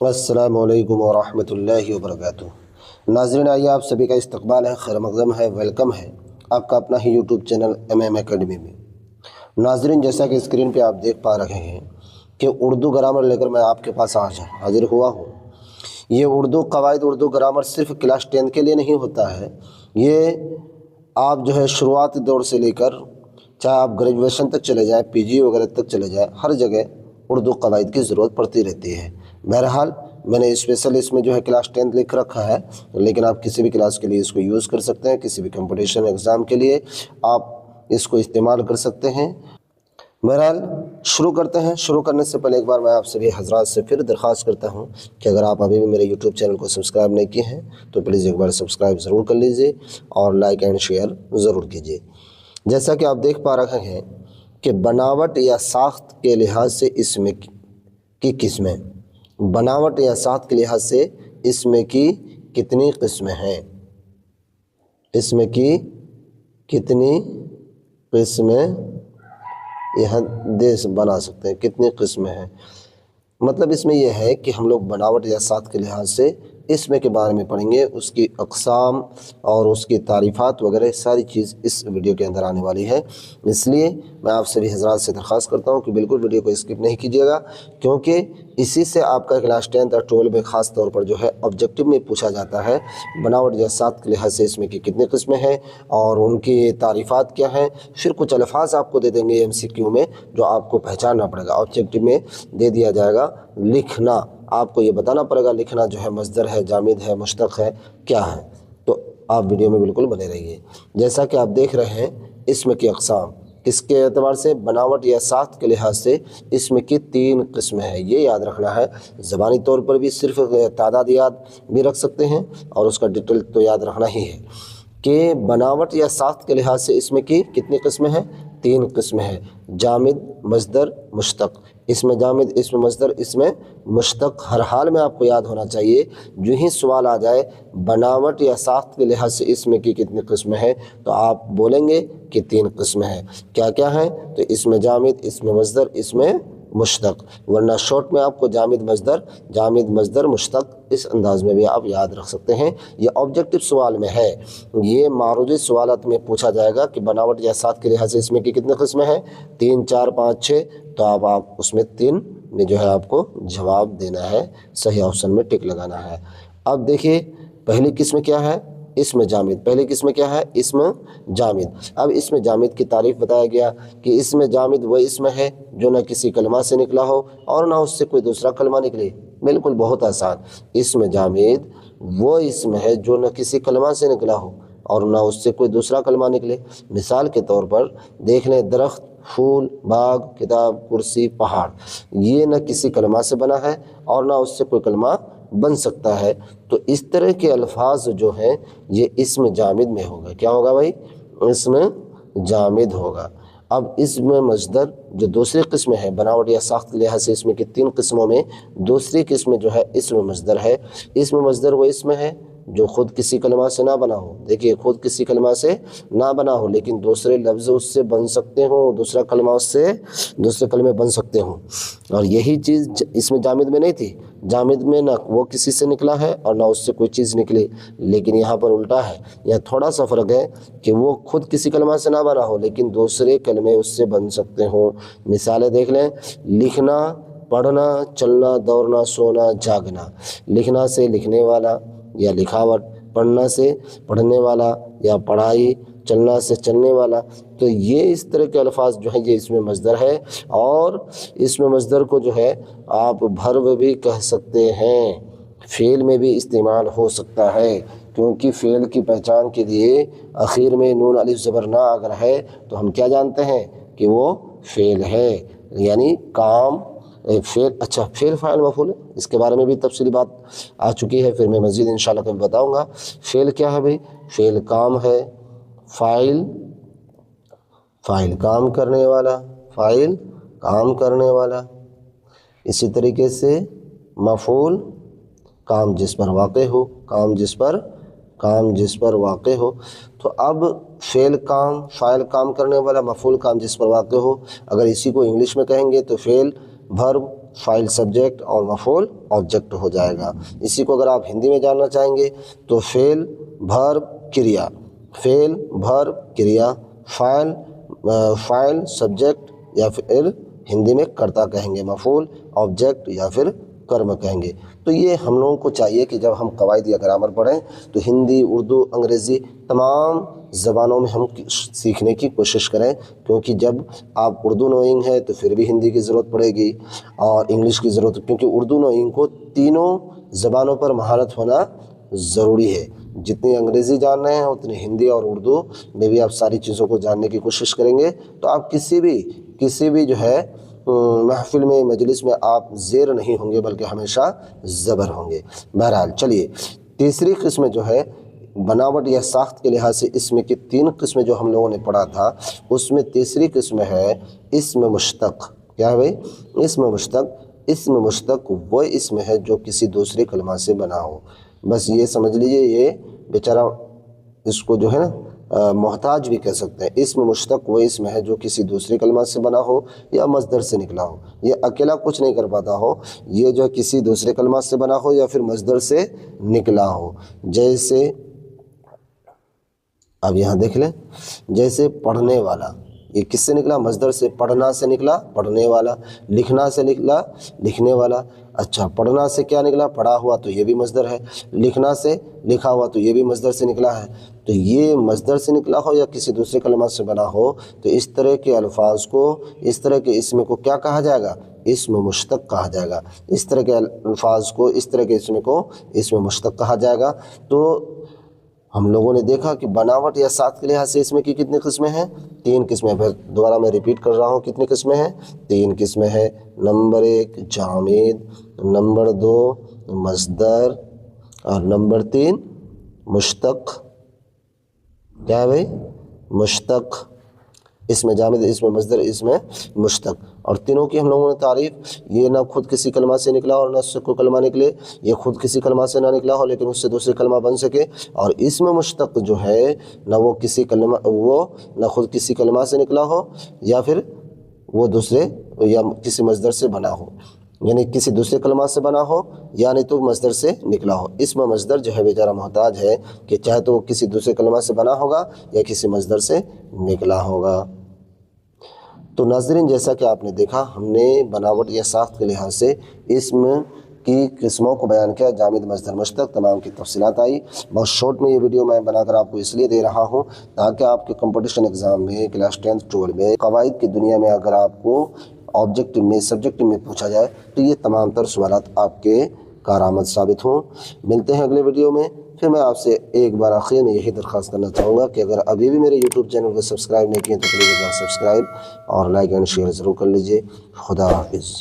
السلام علیکم ورحمۃ اللہ وبرکاتہ۔ ناظرین، آئیے آپ سبھی کا استقبال ہے، خیر مقدم ہے، ویلکم ہے آپ کا اپنا ہی یوٹیوب چینل MM اکیڈمی میں۔ ناظرین، جیسا کہ اسکرین پہ آپ دیکھ پا رہے ہیں کہ اردو گرامر لے کر میں آپ کے پاس آج حاضر ہوا ہوں۔ یہ اردو قواعد، اردو گرامر صرف کلاس 10 کے لیے نہیں ہوتا ہے، یہ آپ شروعاتی دور سے لے کر چاہے آپ گریجویشن تک چلے جائیں، PG وغیرہ تک چلے جائیں، ہر جگہ اردو قواعد کی ضرورت پڑتی رہتی ہے۔ بہرحال میں نے اسپیشل اس میں کلاس 10 لکھ رکھا ہے، لیکن آپ کسی بھی کلاس کے لیے اس کو یوز کر سکتے ہیں، کسی بھی کمپٹیشن ایگزام کے لیے آپ اس کو استعمال کر سکتے ہیں۔ بہرحال شروع کرتے ہیں۔ شروع کرنے سے پہلے ایک بار میں آپ سبھی حضرات سے پھر درخواست کرتا ہوں کہ اگر آپ ابھی بھی میرے یوٹیوب چینل کو سبسکرائب نہیں کیے ہیں تو پلیز ایک بار سبسکرائب ضرور کر لیجئے اور لائک اینڈ شیئر ضرور کیجئے۔ جیسا کہ آپ دیکھ پا رہے ہیں کہ بناوٹ یا ساخت کے لحاظ سے اسم کی قسمیں، بناوٹ یا ساخت کے لحاظ سے اسم کی کتنی قسمیں ہیں؟ اسم کی کتنی قسمیں یہ دیش بنا سکتے ہیں؟ کتنی قسمیں ہیں؟ مطلب اس میں یہ ہے کہ ہم لوگ بناوٹ یا ساخت کے لحاظ سے اسم کے بارے میں پڑھیں گے، اس کی اقسام اور اس کی تعریفات وغیرہ ساری چیز اس ویڈیو کے اندر آنے والی ہے۔ اس لیے میں آپ سبھی حضرات سے درخواست کرتا ہوں کہ بالکل ویڈیو کو اسکپ نہیں کیجیے گا، کیونکہ اسی سے آپ کا کلاس 10 اور 12 میں خاص طور پر آبجیکٹو میں پوچھا جاتا ہے بناوٹ یا ساخت کے لحاظ سے اسم کی کتنی قسمیں ہیں اور ان کی تعریفات کیا ہیں۔ پھر کچھ الفاظ آپ کو دے دیں گے MCQ میں جو آپ کو پہچاننا پڑے گا، آبجیکٹو میں دے دیا جائے گا۔ لکھنا آپ کو یہ بتانا پڑے گا، لکھنا مصدر ہے، جامد ہے، مشتق ہے، کیا ہے۔ تو آپ ویڈیو میں بالکل بنے رہیے۔ جیسا کہ آپ دیکھ رہے ہیں اسم کی اقسام، کس کے اعتبار سے؟ بناوٹ یا ساخت کے لحاظ سے اسم کی 3 قسمیں ہیں، یہ یاد رکھنا ہے۔ زبانی طور پر بھی صرف تعداد یاد بھی رکھ سکتے ہیں اور اس کا ڈیٹیل تو یاد رکھنا ہی ہے کہ بناوٹ یا ساخت کے لحاظ سے اسم کی کتنی قسمیں ہیں؟ 3 قسمیں ہیں، جامد، مصدر، مشتق۔ اسم جامد، اسم مصدر، اسم مشتق ہر حال میں آپ کو یاد ہونا چاہیے۔ جو ہی سوال آ جائے بناوٹ یا ساخت کے لحاظ سے اسم کی کتنی قسمیں ہیں تو آپ بولیں گے کہ 3 قسمیں ہیں۔ کیا کیا ہیں؟ تو اسم جامد، اسم مصدر، اسم مشتق، ورنہ شارٹ میں آپ کو جامد مصدر مشتق اس انداز میں بھی آپ یاد رکھ سکتے ہیں۔ یہ آبجیکٹو سوال میں ہے، یہ معروضی سوالات میں پوچھا جائے گا کہ بناوٹ یا ساخت کے لحاظ سے اسم کی کتنے قسمیں ہیں؟ 3، 4، 5، 6، تو آپ اس میں 3 میں آپ کو جواب دینا ہے، صحیح آپشن میں ٹک لگانا ہے۔ اب دیکھیے پہلی قسم کیا ہے؟ اسم جامد۔ پہلی قسم کیا ہے؟ اسم جامد۔ اب اسم جامد کی تعریف بتایا گیا کہ اسم جامد وہ اسم ہے جو نہ کسی کلمہ سے نکلا ہو اور نہ اس سے کوئی دوسرا کلمہ نکلے۔ بالکل بہت آسان، اسم جامد وہ اسم ہے جو نہ کسی کلمہ سے نکلا ہو اور نہ اس سے کوئی دوسرا کلمہ نکلے۔ مثال کے طور پر دیکھ لیں، درخت، پھول، باغ، کتاب، کرسی، پہاڑ، یہ نہ کسی کلمہ سے بنا ہے اور نہ اس سے کوئی کلمہ بن سکتا ہے، تو اس طرح کے الفاظ جو ہیں یہ اسم جامد میں ہوگا۔ کیا ہوگا بھائی؟ اسم جامد ہوگا۔ اب اسم مصدر جو دوسری قسم ہے بناوٹ یا ساخت کے لحاظ سے اسم کی 3 قسموں میں دوسری قسم اسم مصدر ہے۔ اسم مصدر وہ اسم ہے جو خود کسی کلمہ سے نہ بنا ہو۔ دیکھیے، خود کسی کلمہ سے نہ بنا ہو لیکن دوسرے لفظ اس سے بن سکتے ہوں، دوسرا کلمہ اس سے دوسرے کلمے بن سکتے ہوں، اور یہی چیز اس میں جامد میں نہیں تھی۔ جامد میں نہ وہ کسی سے نکلا ہے اور نہ اس سے کوئی چیز نکلی، لیکن یہاں پر الٹا ہے، یہاں تھوڑا سا فرق ہے کہ وہ خود کسی کلمہ سے نہ بنا ہو لیکن دوسرے کلمے اس سے بن سکتے ہوں۔ مثالیں دیکھ لیں، لکھنا، پڑھنا، چلنا، دوڑنا، سونا، جاگنا۔ لکھنا سے لکھنے والا یا لکھاوٹ، پڑھنا سے پڑھنے والا یا پڑھائی، چلنا سے چلنے والا، تو یہ اس طرح کے الفاظ یہ اسم مصدر ہے۔ اور اسم مصدر کو آپ بھرو بھی کہہ سکتے ہیں، فعل میں بھی استعمال ہو سکتا ہے، کیونکہ فعل کی پہچان کے لیے آخر میں نون الف زبر نہ اگر ہے تو ہم کیا جانتے ہیں کہ وہ فعل ہے، یعنی کام فعل۔ اچھا، فعل فاعل مفعول، اس کے بارے میں بھی تفصیلی بات آ چکی ہے، پھر میں مزید انشاءاللہ کبھی بتاؤں گا۔ فعل کیا ہے بھائی؟ فعل کام ہے، فاعل کام کرنے والا، فاعل کام کرنے والا، اسی طریقے سے مفعول کام جس پر واقع ہو، کام جس پر واقع ہو۔ تو اب فعل کام، فاعل کام کرنے والا، مفعول کام جس پر واقع ہو، اگر اسی کو انگلش میں کہیں گے تو فعل، ورب، فاعل سبجیکٹ اور مفعول آبجیکٹ ہو جائے گا۔ اسی کو اگر آپ ہندی میں جاننا چاہیں گے تو فعل بھرب کریا، فعل بھرب کریا، فاعل سبجیکٹ یا پھر ہندی میں کرتا کہیں گے، مفعول آبجیکٹ یا پھر کرم کہیں گے۔ تو یہ ہم لوگوں کو چاہیے کہ جب ہم قواعد یا گرامر پڑھیں تو ہندی، اردو، انگریزی تمام زبانوں میں ہم سیکھنے کی کوشش کریں، کیونکہ جب آپ اردو نوئنگ ہے تو پھر بھی ہندی کی ضرورت پڑے گی اور انگلش کی ضرورت، کیونکہ اردو نوئنگ کو تینوں زبانوں پر مہارت ہونا ضروری ہے۔ جتنی انگریزی جان رہے ہیں اتنی ہندی اور اردو میں بھی آپ ساری چیزوں کو جاننے کی کوشش کریں گے تو آپ کسی بھی جو ہے محفل میں، مجلس میں آپ زیر نہیں ہوں گے بلکہ ہمیشہ زبر ہوں گے۔ بہرحال چلیے، تیسری قسم جو ہے بناوٹ یا ساخت کے لحاظ سے اسم کی 3 قسمیں جو ہم لوگوں نے پڑھا تھا، اس میں تیسری قسم ہے اسم مشتق۔ کیا ہے بھائی؟ اسم مشتق۔ اسم مشتق وہ اسم ہے جو کسی دوسرے کلمہ سے بنا ہو۔ بس یہ سمجھ لیجئے، یہ بیچارہ اس کو جو ہے نا محتاج بھی کہہ سکتے ہیں۔ اسم مشتق وہ اسم ہے جو کسی دوسرے کلمہ سے بنا ہو یا مصدر سے نکلا ہو۔ یہ اکیلا کچھ نہیں کر پاتا ہو، یہ جو کسی دوسرے کلمہ سے بنا ہو یا پھر مصدر سے نکلا ہو۔ جیسے اب یہاں دیکھ لیں، جیسے پڑھنے والا، یہ کس سے نکلا؟ مصدر سے۔ پڑھنا سے نکلا پڑھنے والا، لکھنا سے نکلا لکھنے والا۔ اچھا، پڑھنا سے کیا نکلا؟ پڑھا ہوا، تو یہ بھی مصدر ہے۔ لکھنا سے لکھا ہوا، تو یہ بھی مصدر سے نکلا ہے۔ تو یہ مصدر سے نکلا ہو یا کسی دوسرے کلمہ سے بنا ہو تو اس طرح کے الفاظ کو، اس طرح کے اسم کو کیا کہا جائے گا؟ اسم مشتق کہا جائے گا۔ اس طرح کے الفاظ کو، اس طرح کے اسم کو اسم مشتق کہا جائے گا۔ تو ہم لوگوں نے دیکھا کہ بناوٹ یا ساخت کے لحاظ سے اس میں کی کتنی قسمیں ہیں؟ 3 قسمیں۔ پھر دوبارہ میں ریپیٹ کر رہا ہوں، کتنی قسمیں ہیں؟ 3 قسمیں ہیں۔ نمبر 1 جامد، نمبر 2 مصدر اور نمبر 3 مشتق۔ کیا ہے بھائی؟ مشتق۔ اسم جامد، اسم مصدر، اسم مشتق، اور تینوں کی ہم لوگوں نے تعریف، یہ نہ خود کسی کلمہ سے نکلا اور نہ اس سے کوئی کلمہ نکلے، یہ خود کسی کلمہ سے نہ نکلا ہو لیکن اس سے دوسرے کلمہ بن سکے، اور اسم مشتق جو ہے نہ وہ نہ خود کسی کلمہ سے نکلا ہو یا پھر وہ دوسرے یا کسی مصدر سے بنا ہو، یعنی کسی دوسرے کلمہ سے بنا ہو یا نہیں تو مصدر سے نکلا ہو۔ اسم مصدر جو ہے بیچارہ محتاج ہے کہ چاہے تو وہ کسی دوسرے کلمہ سے بنا ہوگا یا کسی مصدر سے نکلا ہوگا۔ تو ناظرین، جیسا کہ آپ نے دیکھا، ہم نے بناوٹ یا ساخت کے لحاظ سے اسم کی قسموں کو بیان کیا، جامد، مصدر، مشتق، تمام کی تفصیلات آئی۔ بہت شارٹ میں یہ ویڈیو میں بنا کر آپ کو اس لیے دے رہا ہوں تاکہ آپ کے کمپٹیشن ایگزام میں کلاس 10th 12 میں قواعد کی دنیا میں اگر آپ کو آبجیکٹو میں، سبجیکٹو میں پوچھا جائے تو یہ تمام تر سوالات آپ کے کارآمد ثابت ہوں۔ ملتے ہیں اگلے ویڈیو میں۔ پھر میں آپ سے ایک بار آخر میں یہی درخواست کرنا چاہوں گا کہ اگر ابھی بھی میرے یوٹیوب چینل کو سبسکرائب نہیں کیے تو پلیز ایک بار سبسکرائب اور لائک اینڈ شیئر ضرور کر لیجئے۔ خدا حافظ۔